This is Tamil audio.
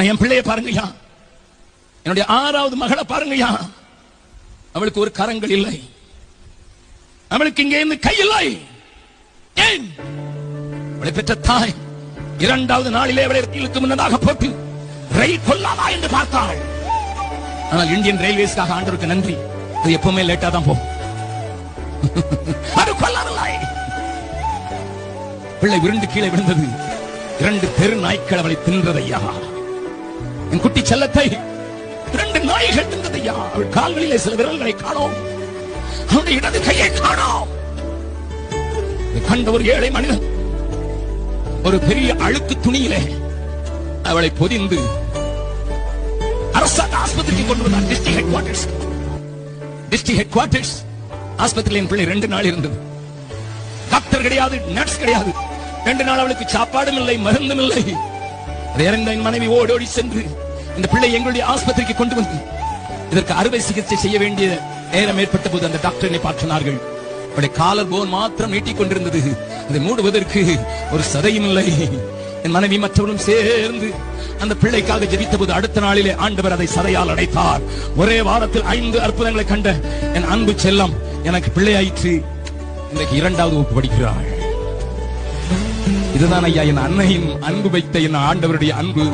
என் பிள்ளைய பாருங்கய்யா, என்னுடைய 6வது மகளை பாருங்கய்யா, அவளுக்கு ஒரு கரங்கள் இல்லை, அவளுக்கு இங்கே இருந்து கை இல்லை. ஏன்? அவளை பெற்ற தாய் 2வது நாளிலே அவளை ரயிலுக்கு முன்னதாக போட்டு ரயில் கொல்லாதா என்று பார்த்தாள். ஆனால் இந்தியன் ரயில்வேஸ்க்காக ஆண்டவருக்கு நன்றி, அது எப்பவுமே லேட்டா தான் போகும். அது கொல்லாதல்லை. பிள்ளை விருண்டு கீழே விழுந்தது. 2 தெரு நாய்க்கள் அவளை தின்றதையா. என் குட்டி செல்லத்தை 2 நாய்கள் தின்றதையா. அவள் கால்களிலே சில விரல்களை காணோம், அவனுடைய இடது கையை காணோம். கண்ட ஒரு ஏழை மனிதன் ஒரு பெரிய அழுக்கு துணியிலே அவளை பொதிந்து அரசாங்க ஆஸ்பத்திரிக்கு கொண்டு வந்தார். டிஸ்ட்ரிக்ட் ஹெட் குவார்டர்ஸ் ஆஸ்பத்திரியில் என் பிள்ளை 2 நாள் இருந்தது. டாக்டர் கிடையாது, நர்ஸ் கிடையாது. 2 நாள் அவளுக்கு சாப்பாடும் இல்லை, மருந்தும் இல்லை. என் மனைவி ஓடோடி சென்று இந்த பிள்ளை எங்களுடைய ஆஸ்பத்திரிக்கு கொண்டு வந்து இதற்கு அறுவை சிகிச்சை செய்ய வேண்டிய நேரம் ஏற்பட்ட போது அந்த டாக்டர் என்னை பார்த்தார்கள். அவருடைய காலர் போன் மாத்திரம் நீட்டிக் கொண்டிருந்தது, அதை மூடுவதற்கு ஒரு சதையும் இல்லை. என் மனைவி மற்றவர்களும் சேர்ந்து அந்த பிள்ளைக்காக ஜெபித்த போது அடுத்த நாளிலே ஆண்டவர் அதை சதையால் அடைத்தார். ஒரே வாரத்தில் 5 அற்புதங்களை கண்ட என் அன்பு செல்லம் எனக்கு பிள்ளையாயிற்று. இன்றைக்கு 2வது வகுப்பு படிக்கிறாள். இதுதான் ஐயா என் அன்னையின் அன்பு வைத்த என் ஆண்டவருடைய அன்பு.